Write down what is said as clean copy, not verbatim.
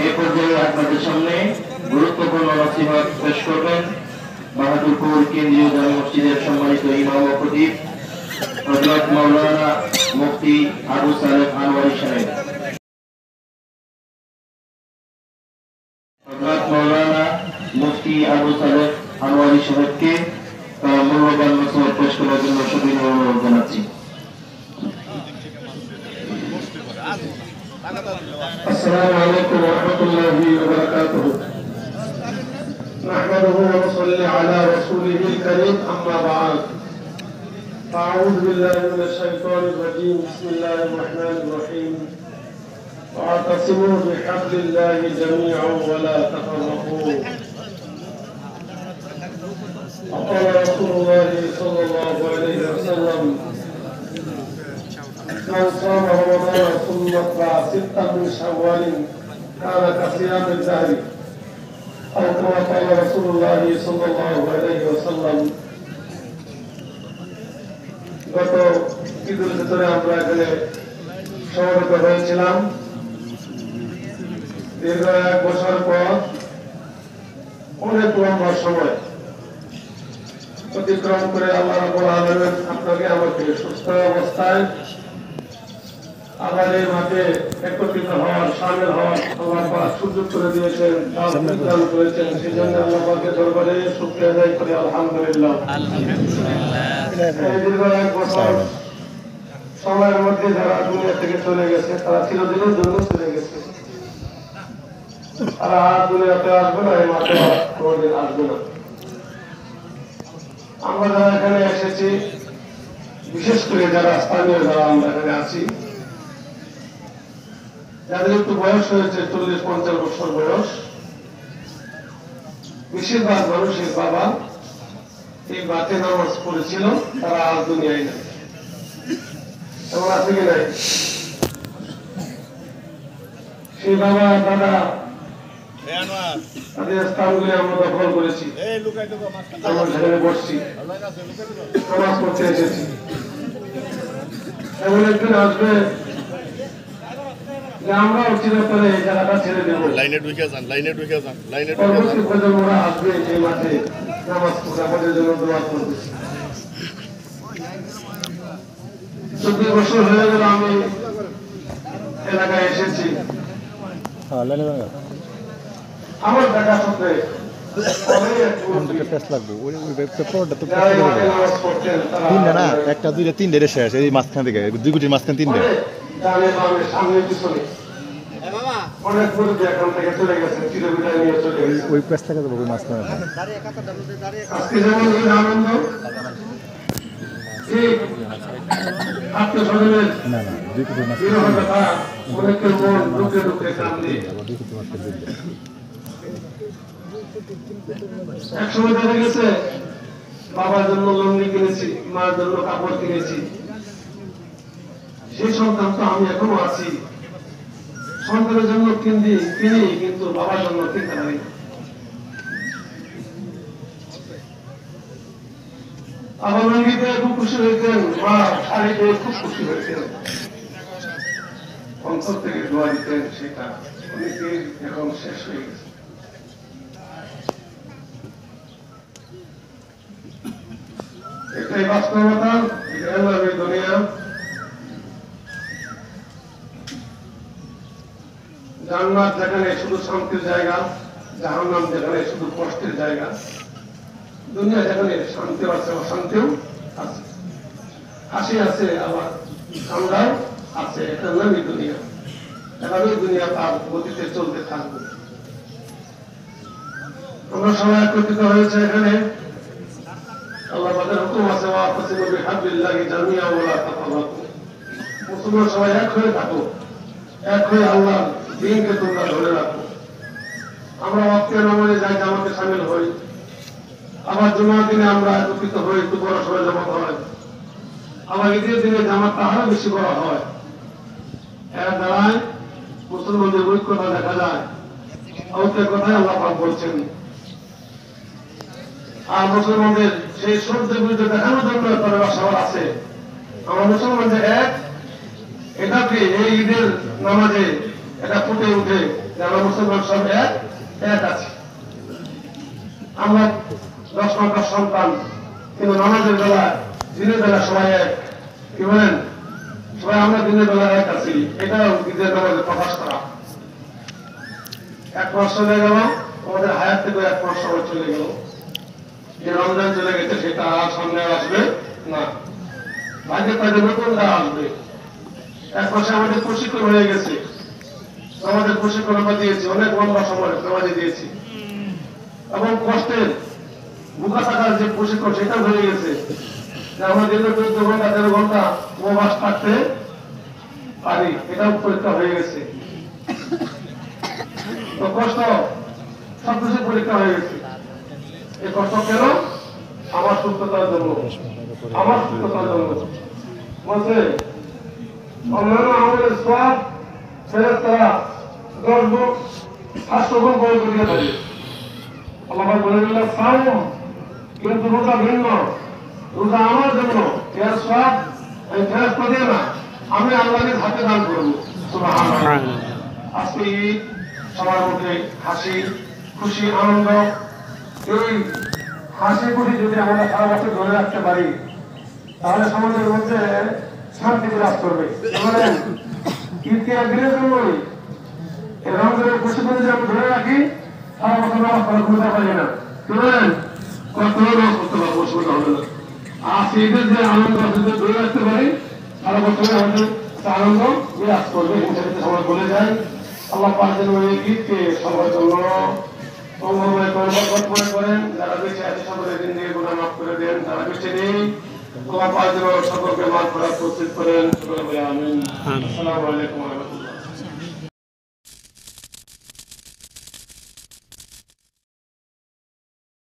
এই পর্যায়ে আপনাদের সামনে গুরুত্বপূর্ণ নসিহত পেশ করবেন বাহাদুরপুর কেন্দ্রীয় জামে মসজিদের সম্মানিত ইমাম ও খতিব হযরত মাওলানা মুফতি আবু সালেহ আনোয়ারী সাহেব। হযরত মাওলানা মুফতি আবু সালেহ আনোয়ারী সাহেবকে মূল্যবান নসিহত পেশ করার জন্য সবিনয় অনুরোধ জানাচ্ছি। السلام عليكم ورحمة الله وبركاته. نحمده ونصلي على رسوله الكريم أما بعد. أعوذ بالله من الشيطان الرجيم. بسم الله الرحمن الرحيم. واعتصموا بحبل الله جميعا ولا تفرقوا. وقال رسول الله صلى الله عليه وسلم: من صام رمضان ثم اتبع ستا من شوال كان كصيام الدهر أو كما قال رسول الله صلى الله عليه وسلم. গত ঈদুল ফিতরে আমরা এখানে সমবেত হয়েছিলাম। দীর্ঘ 1 বছর পর অনেক লম্বা সময় অতিক্রম করে আল্লাহ রাব্বুল আলামিন আপনাকে আমাকে সুস্থ অবস্থায় আবার এই মাঠে একত্রিত হওয়ার, শামিল হওয়ার আল্লাহ পাক সুযোগ করে দিয়েছেন, দান করেছেন। সেই জন্য আল্লাহ পাকের দরবারে শুকরিয়া আদায় করি আলহামদুলিল্লাহ। এই দীর্ঘ 1 বছর সময়ের মধ্যে যারা দুনিয়া থেকে চলে গেছে তারা চিরদিনের জন্য চলে গেছে। তারা আর দুনিয়াতে আসবে না, এই মাঠে কোনোদিন আসবে না। আমরা যারা এখানে এসেছি, বিশেষ করে যারা স্থানীয়, যারা আমরা এখানে আছি, যাদের একটু বয়স হয়েছে 40-50 বছর বয়স, বেশিরভাগ মানুষের বাবা এই মাঠে নামাজ পড়েছিল, তারা আজ দুনিয়ায় নাই। এমন আছে কি নাই? সেই বাবা দাদা তাদের স্থানগুলি আমরা দখল করেছি, আমরা সেখানে বসছি, নামাজ পড়তে এসেছি। এমন একদিন আসবে আমরাও চিরতরে এই জায়গাটা ছেড়ে দেবো। পরবর্তী প্রজন্মরা আসবে এই মাঠে নামাজ পড়ে আমাদের জন্য দোয়া করবে। 14 বছর হয়ে গেল আমি এলাকায় এসেছি। আমার দেখা সত্ত্বে একটা দুইটা তিনটে শেষ, এই মাঝখান থেকে 2 কোটির মাঝখান 3টে সামনে পিছনে অনেক মুরব্বী এখান থেকে চলে গেছে, চিরবিদায় নিয়ে চলে গেছে। ওই পেস থেকে যাবো মাঝখানে। আজকে যেমন এই আনন্দ, এই আত্মস্বজনের বিরহ কথা অনেকের মন দুঃখে দুঃখে কান্দে। একসময় দেখা গেছে বাবার জন্য লুঙ্গি কিনেছি, মার জন্য কাপড় কিনেছি। সেই সন্তান তো আমি এখনো আছি। সন্তানের জন্য কিনি, কিন্তু বাবার জন্য কিনতে পারি না। আমার লুঙ্গিতে খুব খুশি হয়েছেন, মা শাড়িতে খুব খুশি হয়েছেন, অন্তর থেকে দোয়া দিতেন, সেটা অনেকে এখন শেষ হয়ে গেছে। এটাই বাস্তবতা, এই দুনিয়া। জান্নাত যেখানে শুধু শান্তির জায়গা, জাহান্নাম যেখানে শুধু কষ্টের জায়গা, দুনিয়া যেখানে শান্তি আছে অশান্তিও আছে, হাসি আছে আবার কান্নাও আছে। এটা নামই দুনিয়া। এভাবেই দুনিয়া তার গতিতে চলতে থাকবে। আমরা সবাই একত্রিত হয়েছে এখানে, আল্লাহ পাকের হুকুম আছে, ওয়াতাসিমু বিহাবলিল্লাহি জামিআন ওয়া লা তাফাররাকু। মুসলমান সবাই এক হয়ে থাকো, এক হয়ে আল্লাহর দ্বীনকে তোমরা ধরে রাখো। আমরা ওয়াক্তের নামাজে যাই, জামাতে শামিল হই, আবার জুমার দিনে আমরা একত্রিত হই, একটু বড় সবাই জামাত হয়। আবার ঈদের দিনে জামাত তাহারা বেশি করা হয়। এর দ্বারাই মুসলমানদের ঐক্যতা দেখা যায়। ঐক্যের কথাই আল্লাহ পাক বলছেন। আর মুসলমানদের সেই শব্দের বিরুদ্ধে দেখানোর জন্য তাদের আশাবাদ আছে। আমরা মুসলমান যে এক, এটাকে এই ঈদের নামাজে এটা ফুটে উঠে যে আমরা মুসলমান সব এক এক আছি। আমরা 10 মাস সন্তান, কিন্তু নামাজের বেলা দিনের বেলা সবাই এক। কি বলেন? সবাই আমরা দিনের বেলা এক আছি। এটাও ঈদের নামাজে প্রকাশ করা। 1 মাস চলে গেল, আমাদের হায়াত থেকে 1 মাস সময় চলে গেল। যে রমজান চলে গেছে সেটা আর সামনে আসবে না, ভাগ্যে তাদের নতুনটা আসবে। 1 মাসে আমাদের প্রশিক্ষণ হয়ে গেছে, আমাদের প্রশিক্ষণ আমরা দিয়েছি, অনেক লম্বা সময় সমাজে দিয়েছি, এবং কষ্টের বুকা থাকার যে প্রশিক্ষণ সেটা হয়ে গেছে, যে আমরা দীর্ঘ 14 ঘন্টা 13 ঘন্টা উপবাস থাকতে পারি, এটাও পরীক্ষা হয়ে গেছে। তো কষ্ট সবকিছু পরীক্ষা হয়ে গেছে। এই কষ্ট কেন? আমার সুস্থতার জন্য, আমার সুস্থতার জন্য। বলছে অন্যান্য আমাদের সব ফেরেশতারা 10 গুণ 700 গুণ বই করিয়া থাকে। আল্লাহ বলে দিলেন সাওম, কিন্তু রোজা ভিন্ন, রোজা আমার জন্য, এর সব আমি ফেরেশতা দিয়ে না, আমি আল্লাহকে হাতে দান করবো। সুবহানাল্লাহ। আজকে ঈদ, সবার মধ্যে হাসি খুশি আনন্দ। এই হাসি খুশি যদি আমরা সারা বছর ধরে রাখতে পারি, তাহলে সমাজের মধ্যে শান্তি বিরাজ করবে। বলেন ঈদকে একদিনের জন্যই এই রমজানের খুশি করে যদি আমরা ধরে রাখি, সারা বছর নামাজ পড়া করতে পারি না। বলেন কত নামাজ করতে পারবো, অসুবিধা হবে না। আর ঈদের যে আনন্দ যদি ধরে রাখতে পারি, সারা বছর আমাদের আনন্দ বিরাজ করবে। সেটাতে সবাই বলে যায় আল্লাহ পাক যেন এই ঈদকে সবার জন্য মঙ্গলময় করেন। যারা বেঁচে আছে সকলের জিন্দেগি গুনাহ মাফ করে দেন, যারা বেঁচে নেই আল্লাহ পাক যেন সকলকে মাফ করার প্রস্তুত করেন। আমিন। আসসালামু আলাইকুম।